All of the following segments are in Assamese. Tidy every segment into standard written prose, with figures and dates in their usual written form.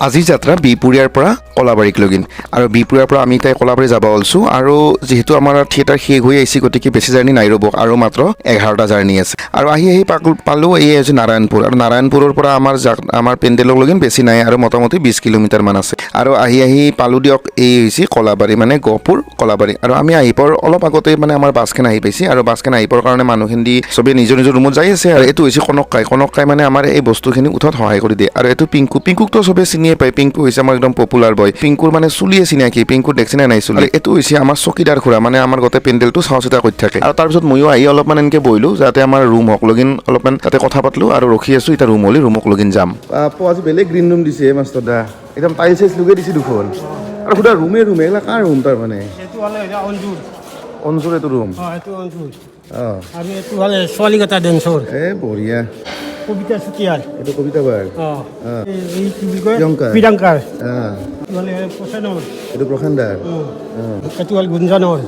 আজি যাত্ৰা বিপুৰীয়াৰ পৰা কলাবাৰীক লগিন আৰু বিপুৰীয়াৰ পৰা আমি তাই কলাবাৰী যাব ওলছো আৰু যেহেতু আমাৰ থিয়েটাৰ শেষ হৈ আহিছে গতিকে বেছি জাৰ্নি নাই ৰ'ব আৰু মাত্ৰ 11টা জাৰ্নি আছে আৰু আহি পালো এই হৈছে নাৰায়ণপুৰ আৰু নাৰায়ণপুৰৰ পৰা আমাৰ পেণ্ডেলক লগিন বেছি নাই আৰু মোটামুটি 20 কিলোমিটাৰ মান আছে আৰু আহি পালো দিয়ক এই হৈছে কলাবাৰী মানে গহপুৰ কলাবাৰী আৰু আমি আহি পৰ অলপ আগতে মানে আমাৰ বাছখন আহি পাইছে আৰু বাছখন আহি পৰ কাৰণে মানুহখিনি চবে নিজৰ ৰুমত যাই আছে আৰু এইটো হৈছে কনকাই মানে আমাৰ এই বস্তুখিনি উঠাত সহায় কৰি দিয়ে আৰু এইটো পিংকুকটো চবে চিনিয়ে পায় পিংকু হৈছে আমাৰ একদম পপুলাৰ বয় পিংকুৰ মানে চুলিয়ে চিনাকি পিংকু দেখছি নাই চুলি এইটো হৈছে আমাৰ চকীদাৰ খুৰা মানে আমাৰ গোটেই পেণ্ডেলটো চাও চিতা কৰি থাকে আৰু তাৰপিছত ময়ো আহি অলপমান এনেকৈ বহিলোঁ যাতে আমাৰ ৰুম হওক লগিন অলপমান তাতে কথা পাতলোঁ আৰু ৰখি আছোঁ এতিয়া ৰুমক লগিন যাম আজি বেলেগ গ্ৰীণ ৰুম দিছে মাষ্টৰ দা একদম টাইলছ লগাই দিছে দুখন আৰু সুধা ৰুমে এইবিলাক কাৰ ৰুম তাৰ মানে অঞ্জুৰ এইটো ৰুম আৰু এইটো হ'লে ছোৱালীকেইটা ডেন্সৰ বঢ়িয়া কবিতা চুতীয়াৰ এইটো কবিতা বাৰ এই কি বুলি কয় প্ৰিয়ংকাৰ হ'লে প্ৰসেনৰ এইটো প্ৰশান্তাৰ এইটো হ'ল গুঞ্জনৰ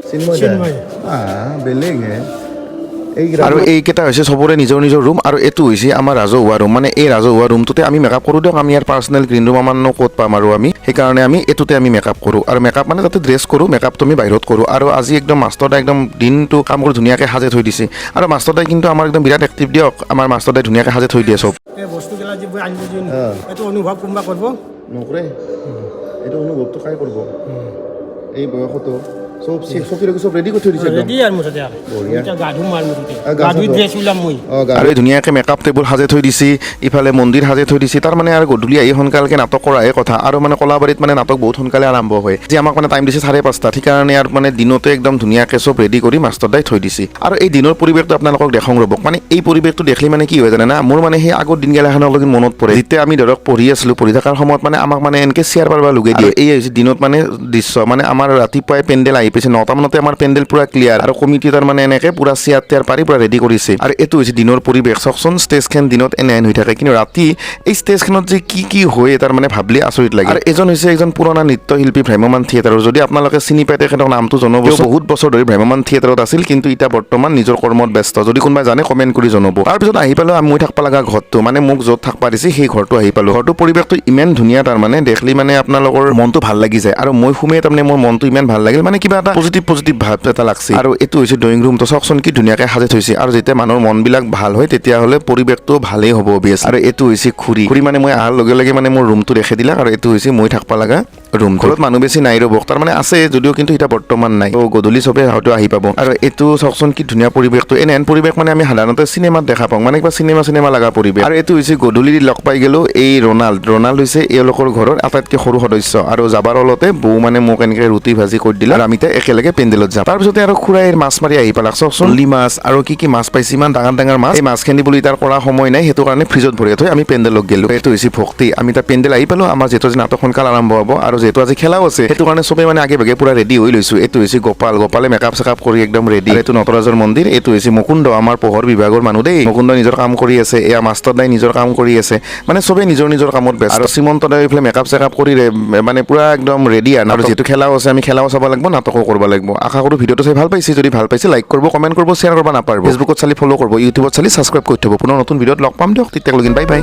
চিন্ময় বেলেগ আৰু এইকেইটা হৈছে চবৰে নিজৰ ৰুম আৰু এইটো হৈছে আমাৰ ৰাজহুৱা ৰুম মানে এই ৰাজহুৱা ৰুমটোতে আমি মেকআপ কৰোঁ দিয়ক আমি ইয়াৰ পাৰ্চনেল গ্ৰীণ ৰুম আমাৰনো ক'ত পাম আৰু আমি সেইকাৰণে আমি এইটোতে আমি মেকআপ কৰোঁ আৰু মেকআপ মানে তাতে ড্ৰেছ কৰোঁ মেকআপটো আমি বাহিৰত কৰোঁ আৰু আজি একদম মাষ্টৰদাই একদম দিনটো কাম কৰি ধুনীয়াকৈ সাজে থৈ দিছে আৰু মাষ্টৰদাই কিন্তু আমাৰ একদম বিৰাট এক্টিভ দিয়ক আমাৰ মাষ্টৰদাই ধুনীয়াকৈ সাজে থৈ দিয়ে চব বস্তুগিলা যি আনিব এইটো অনুভৱ কোনোবা কৰিব নকৰে এইটো অনুভৱটো কাই কৰিব এই বয়সতো সব ৰেডি কৰি থৈ দিছে ৰেডি আৰু মুঠতে বঢ়িয়া গাধু মাৰ মুঠতে গাধু ড্ৰেছ উলাম মই আৰু ধুনীয়াকৈ মেকআপ টেবুল সাজে থৈ দিছে ইফালে মন্দিৰ সাজে থৈ দিছে তাৰ মানে আৰু গধূলি আহি সোনকালকৈ নাটক কৰাহে কথা আৰু মানে কলাবাৰীত মানে নাটক বহুত সোনকালে আৰম্ভ হয় যে আমাক মানে টাইম দিছে 5:30 সেইকাৰণে আৰু মানে দিনতে একদম ধুনীয়াকৈ চব ৰেডি কৰি মাষ্টৰদাই থৈ দিছে আৰু এই দিনৰ পৰিৱেশটো আপোনালোকক দেখাওঁ ৰ'ব মানে এই পৰিৱেশটো দেখিলে মানে কি হয় জানে না মোৰ মানে সেই আগৰ দিনগিলাখনৰ লগত মনত পৰে যেতিয়া আমি ধৰক পঢ়ি আছিলোঁ পঢ়ি থকাৰ সময়ত মানে আমাক মানে এনেকৈ চেয়াৰ পাৰবা লগাই দিয়ে এই হৈছে দিনত মানে দৃশ্য মানে আমাৰ ৰাতিপুৱাই পেণ্ডেল আহি পাইছে 9টা মানতে আমাৰ পেণ্ডেল পুৰা ক্লিয়াৰ আৰু কমিটি তাৰ মানে এনেকৈ পুৰা চেয়াৰ টেয়াৰ পাৰি পুৰা ৰেডি কৰিছে আৰু এইটো হৈছে দিনৰ পৰিৱেশ চাওকচোন ষ্টেজখন দিনত এনে হৈ থাকে কিন্তু ৰাতি এই ষ্টেজখনত যে কি হয় তাৰ মানে ভাবিলে আচৰিত লাগে আৰু এজন হৈছে একজন পুৰণা নৃত্যশিল্পী ভ্ৰাম্যমান থিয়েটাৰৰ যদি আপোনালোকে চিনি পায় তেখেতৰ নামটো জনাব বহুত বছৰ ধৰি ভ্ৰাম্যমান থিয়েটাৰত আছিল কিন্তু এতিয়া বৰ্তমান নিজৰ কৰ্মত ব্যস্ত যদি কোনোবাই জানে কমেণ্ট কৰি জনাব তাৰপিছত আহি পালোঁ মই থাকিব লগা ঘৰটো মানে মোক য'ত থাকিব দিছে সেই ঘৰটো আহি পালোঁ ঘৰটোৰ পৰিৱেশটো ইমান ধুনীয়া তাৰ মানে দেখলি মানে আপোনালোকৰ মনটো ভাল লাগি যায় আৰু মই সোমাই তাৰমানে মোৰ মনটো ইমান ভাল লাগিল মানে কিবা এটা পজিটিভ ভাৱ এটা লাগছে আৰু এইটো হৈছে ড্ৰয়িং ৰুমটো চাওকচোন কি ধুনীয়াকৈ সাজে থৈছে আৰু যেতিয়া মানুহৰ মনবিলাক ভাল হয় তেতিয়াহ'লে পৰিৱেশটো ভালেই হ'ব অবিয়াছ আৰু এইটো হৈছে খুৰী মানে মই অহাৰ লগে লগে মানে মোৰ ৰুমটো দেখাই দিলাক আৰু এইটো হৈছে মই থাকিব লগা ৰুম ঘৰত মানুহ বেছি নাই ৰ'ব তাৰ মানে আছে যদিও কিন্তু এতিয়া বৰ্তমান নাই তো গধূলি চবে হয়তো আহি পাব আৰু এইটো চাওকচোন কি ধুনীয়া পৰিৱেশটো এনেহেন পৰিৱেশ মানে আমি সাধাৰণতে চিনেমাত দেখা পাওঁ মানে কিবা চিনেমা লগা পৰিৱেশ আৰু এইটো হৈছে গধূলি লগ পাই গ'লো এই ৰনাল্ড হৈছে এওঁলোকৰ ঘৰৰ আটাইতকৈ সৰু সদস্য আৰু যাবাৰ অলতে বৌ মানে মোক এনেকৈ ৰুটি ভাজি কৰি দিলে আৰু আমি একেলগে পেণ্ডেলত যাম তাৰপিছতে আৰু খুৰাই মাছ মাৰি আহি পালাক চাওকচোন মাছ আৰু কি মাছ পাইছে ইমান ডাঙৰ মাছ এই মাছখিনি বুলি তাৰ কৰা সময় নাই সেইটো কাৰণে ফ্ৰিজত ভৰাই থৈ আমি পেণ্ডেলত গ'লোঁ এইটো হৈছে ভক্তি আমি তাৰ পেণ্ডেল আহি পালোঁ আমাৰ যিহেতু আজি নাটক সোনকালে আৰম্ভ হ'ব আৰু যিহেতু আজি খেলাও আছে সেইটো কাৰণে চবে মানে আগে ভাগে পুৰা ৰেডি হৈ লৈছোঁ এইটো হৈছে গোপালে মেকআপ চেকআপ কৰি একদম ৰেডি এইটো নটৰাজৰ মন্দিৰ এইটো হৈছে মুকুন্দ আমাৰ পোহৰ বিভাগৰ মানুহ দেই মুকুন্দ নিজৰ কাম কৰি আছে এয়া মাষ্টৰদাই নিজৰ কাম কৰি আছে মানে চবে নিজৰ কামত ব্যস্ত আৰু শ্ৰীমন্তদাই এইফালে মেকআপ চেকআপ কৰি মানে পুৰা একদম ৰেডি আৰু যিহেতু খেলাও আছে আমি খেলাও চাব লাগিব নাটকো কৰিব লাগিব আশা কৰোঁ ভিডিঅ'টো চাই ভাল পাইছে যদি ভাল পাইছে লাইক কৰিব কমেণ্ট কৰিব শ্বেয়াৰ কৰিব নাপাহৰিব ফেচবুকত চালি ফ'ল' কৰিব ইউটিউবত চালি ছাবস্ক্ৰাইব কৰি থ'ব পুনৰ নতুন ভিডিঅ'ত লগ পাম দিয়ক তেতিয়ালৈকে বাই বাই